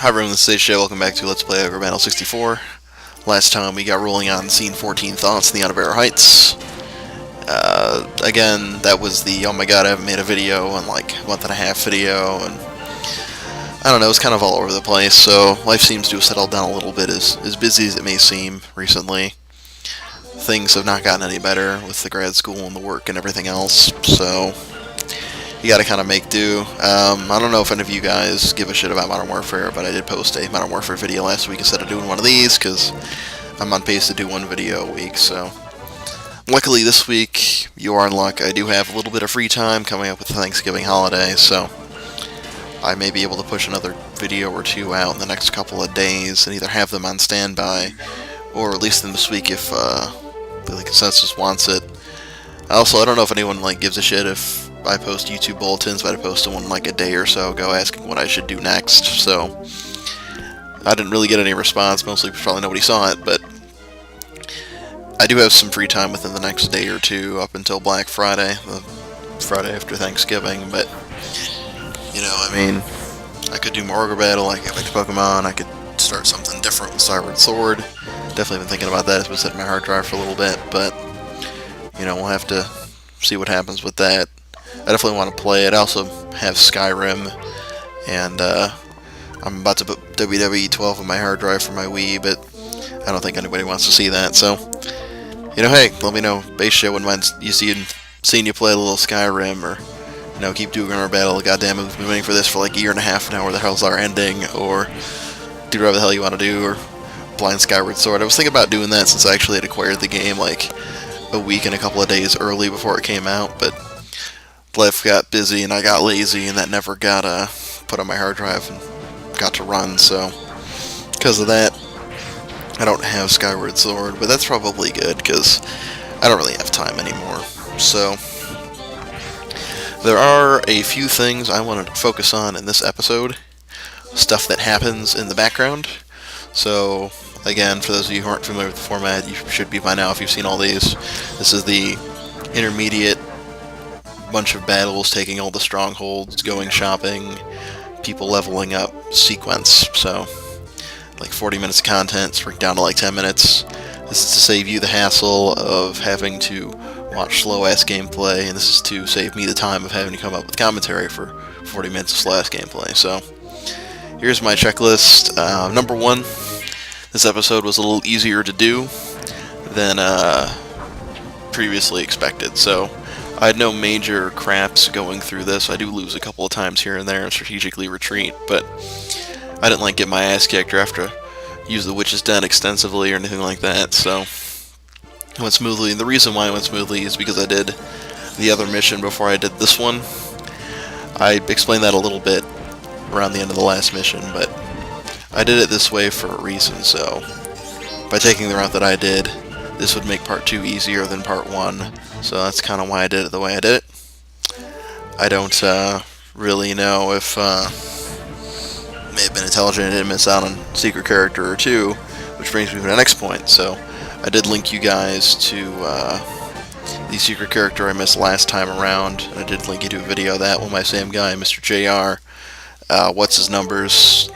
Hi everyone, this is Aisha. Welcome back to Let's Play Ogre Battle 64. Last time we got rolling on Scene 14 Thoughts in the Out Heights. Again, that was the oh my god I haven't made a video in like a month and a half video, and I don't know, it's kind of all over the place, so life seems to have settled down a little bit, as busy as it may seem recently. Things have not gotten any better with the grad school and the work and everything else, so you gotta kind of make do. I don't know if any of you guys give a shit about Modern Warfare, but I did post a Modern Warfare video last week instead of doing one of these, because I'm on pace to do one video a week, so. Luckily this week, you are in luck, I do have a little bit of free time coming up with the Thanksgiving holiday, so I may be able to push another video or two out in the next couple of days, and either have them on standby, or release them this week if the consensus wants it. Also, I don't know if anyone gives a shit if I post YouTube bulletins, but I posted one like a day or so ago asking what I should do next, so I didn't really get any response, mostly because probably nobody saw it, but I do have some free time within the next day or two up until Black Friday, the Friday after Thanksgiving, but, you know, I mean, I could do more Ogre Battle, I could get back to Pokemon, I could start something different with Skyward Sword. Definitely been thinking about that, it's been sitting in my hard drive for a little bit, but, you know, we'll have to see what happens with that. I definitely want to play it. I also have Skyrim, and I'm about to put WWE 12 on my hard drive for my Wii, but I don't think anybody wants to see that, so, you know, hey, let me know. Aisha wouldn't mind seeing you play a little Skyrim, or, you know, keep doing our battle. Goddamn it, we've been waiting for this for like a year and a half now, where the hell's our ending, or do whatever the hell you want to do, or blind Skyward Sword. I was thinking about doing that since I actually had acquired the game like a week and a couple of days early before it came out, but life got busy and I got lazy, and that never got put on my hard drive and got to run, so because of that I don't have Skyward Sword, but that's probably good because I don't really have time anymore. So there are a few things I want to focus on in this episode, stuff that happens in the background. So again, for those of you who aren't familiar with the format, you should be by now if you've seen all these. This is the intermediate bunch of battles, taking all the strongholds, going shopping, people leveling up sequence. So like 40 minutes of content, shrink down to like 10 minutes. This is to save you the hassle of having to watch slow-ass gameplay, and this is to save me the time of having to come up with commentary for 40 minutes of slow-ass gameplay. So here's my checklist. Number one, this episode was a little easier to do than previously expected. So I had no major craps going through this. I do lose a couple of times here and there and strategically retreat, but I didn't get my ass kicked or have to use the Witch's Den extensively or anything like that, so it went smoothly. And the reason why it went smoothly is because I did the other mission before I did this one. I explained that a little bit around the end of the last mission, but I did it this way for a reason. So by taking the route that I did, this would make part 2 easier than part 1. So that's kind of why I did it the way I did it. I don't really know if may have been intelligent and didn't miss out on secret character or 2, which brings me to the next point. So I did link you guys to the secret character I missed last time around. I did link you to a video of that with my same guy, Mr. JR. What's his numbers?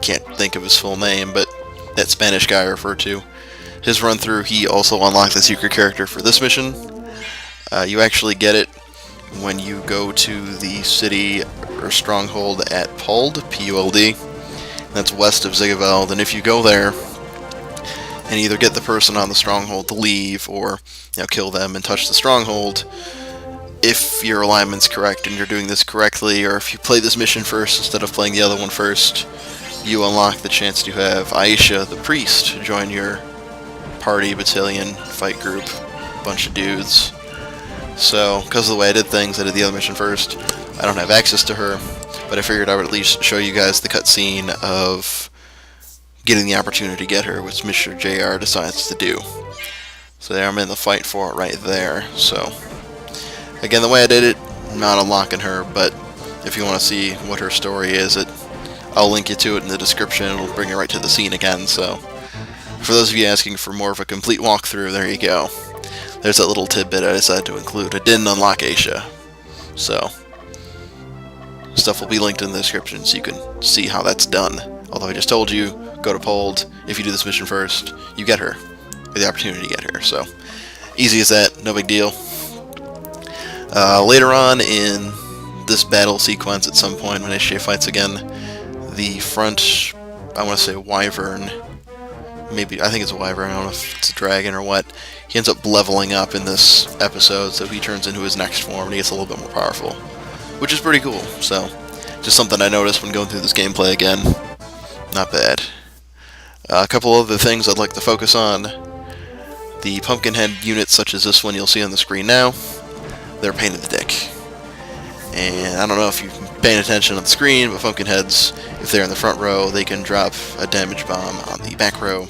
Can't think of his full name, but that Spanish guy I referred to. His run through, he also unlocked the secret character for this mission. You actually get it when you go to the city or stronghold at Puld, P-U-L-D. That's west of Zigaveld, and if you go there and either get the person on the stronghold to leave, or kill them and touch the stronghold, if your alignment's correct and you're doing this correctly, or if you play this mission first instead of playing the other one first, you unlock the chance to have Aisha, the priest, join your party, battalion, fight group, bunch of dudes. So, because of the way I did things, I did the other mission first. I don't have access to her, but I figured I would at least show you guys the cutscene of getting the opportunity to get her, which Mr. JR decides to do. So there, I'm in the fight for it right there. So, again, the way I did it, I'm not unlocking her, but if you want to see what her story is, I'll link you to it in the description. It'll bring you right to the scene again. So, for those of you asking for more of a complete walkthrough, there you go. There's that little tidbit I decided to include. I didn't unlock Aisha, so stuff will be linked in the description so you can see how that's done. Although I just told you, go to Pold. If you do this mission first, you get her. Or the opportunity to get her. So, easy as that, no big deal. Later on in this battle sequence, at some point when HeeroJay fights again, the front, I want to say Wyvern, maybe, I think it's a Wyvern, I don't know if it's a dragon or what, he ends up leveling up in this episode, so he turns into his next form and he gets a little bit more powerful, which is pretty cool. So, just something I noticed when going through this gameplay again. Not bad. A couple other things I'd like to focus on. The Pumpkinhead units such as this one you'll see on the screen now, they're a pain in the dick. And I don't know if you've been paying attention on the screen, but Pumpkinheads, if they're in the front row, they can drop a damage bomb on the back row,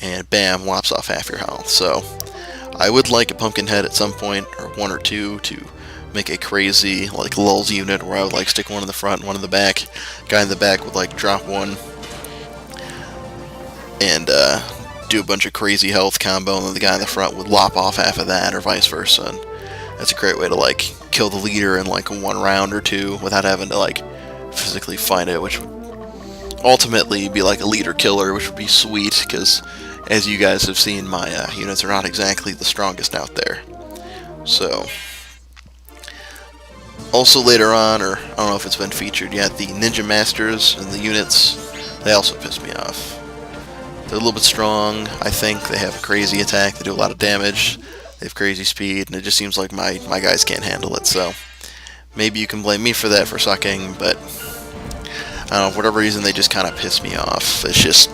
and bam, lops off half your health. So, I would like a Pumpkinhead at some point, or one or two, to make a crazy, like, lulls unit, where I would, like, stick one in the front and one in the back. Guy in the back would, like, drop one, and, do a bunch of crazy health combo, and then the guy in the front would lop off half of that, or vice versa. And that's a great way to, like, kill the leader in, like, one round or two without having to, like, physically fight it, which would ultimately be, like, a leader killer, which would be sweet, because, as you guys have seen, my units are not exactly the strongest out there. So, also later on, or I don't know if it's been featured yet, the Ninja Masters and the units, they also piss me off. They're a little bit strong, I think. They have a crazy attack, they do a lot of damage, they have crazy speed, and it just seems like my guys can't handle it, so maybe you can blame me for that, for sucking, but I don't know, for whatever reason, they just kind of piss me off. It's just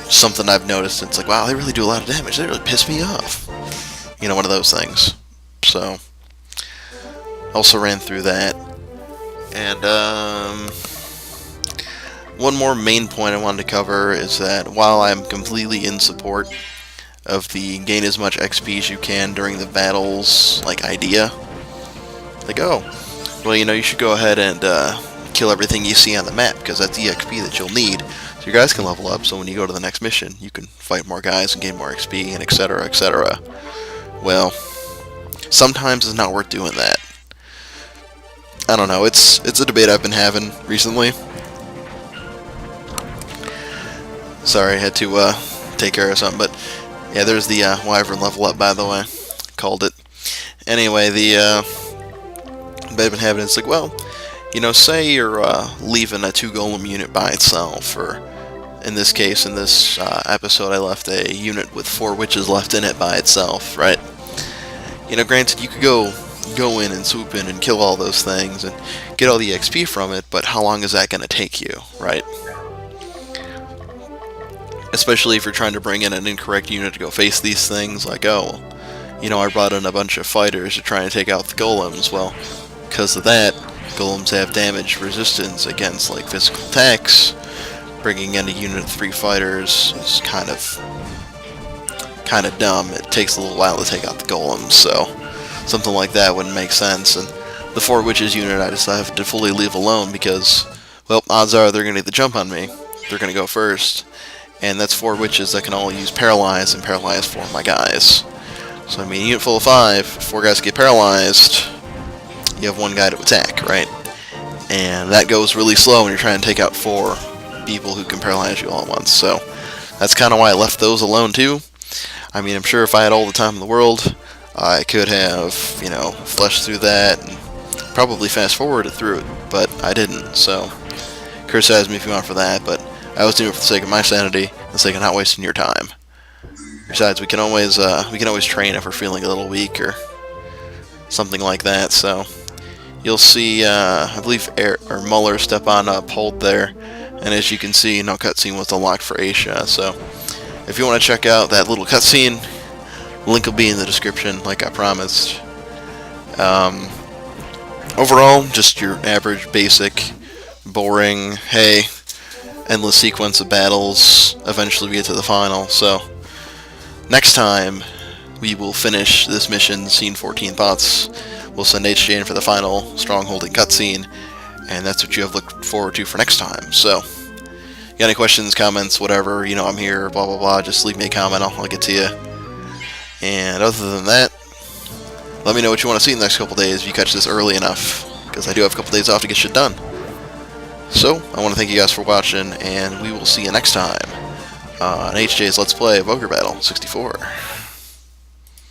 something I've noticed. It's like, wow, they really do a lot of damage, they really piss me off. You know, one of those things. So, also ran through that. And, one more main point I wanted to cover is that while I'm completely in support of the gain as much XP as you can during the battles, like, idea, like, oh, well, you know, you should go ahead and kill everything you see on the map, because that's the XP that you'll need, so your guys can level up, so when you go to the next mission, you can fight more guys and gain more XP, and etc., etc. Well, sometimes it's not worth doing that. I don't know, it's a debate I've been having recently. Sorry, I had to take care of something, but yeah, there's the Wyvern level up, by the way. Called it. Anyway, the debate I've been having, it's like, well, you know, say you're leaving a 2 golem unit by itself, or in this case, in this episode, I left a unit with 4 witches left in it by itself, right? You know, granted, you could go in and swoop in and kill all those things and get all the XP from it, but how long is that going to take you, right? Especially if you're trying to bring in an incorrect unit to go face these things, like, oh, you know, I brought in a bunch of fighters to try and take out the golems. Well, because of that, golems have damage resistance against, like, physical attacks. Bringing in a unit of 3 fighters is kind of dumb. It takes a little while to take out the golems, so something like that wouldn't make sense. And the 4 witches unit I decided to fully leave alone because, well, odds are they're going to get the jump on me. They're going to go first. And that's 4 witches that can all use Paralyze, and Paralyze 4 of my guys. So, I mean, a unit full of 5, 4 guys get paralyzed, you have 1 guy to attack, right? And that goes really slow when you're trying to take out 4 people who can paralyze you all at once. So, that's kind of why I left those alone, too. I mean, I'm sure if I had all the time in the world, I could have, you know, fleshed through that and probably fast-forwarded through it, but I didn't, so criticize me if you want for that, but I was doing it for the sake of my sanity, and the sake of not wasting your time. Besides, we can always train if we're feeling a little weak or something like that. So you'll see, I believe, Muller step on Pold there, and as you can see, no cutscene was unlocked for Aisha. So if you want to check out that little cutscene, link will be in the description, like I promised. Overall, just your average, basic, boring, hey, endless sequence of battles. Eventually we get to the final. So next time we will finish this mission, scene 14 thoughts. We'll send HeeroJay in for the final strongholding cutscene, and that's what you have looked forward to for next time. So you got any questions, comments, whatever, you know, I'm here, blah blah blah, just leave me a comment, I'll get to you. And other than that, let me know what you want to see in the next couple days if you catch this early enough, because I do have a couple days off to get shit done. So, I want to thank you guys for watching, and we will see you next time on HJ's Let's Play of Ogre Battle 64.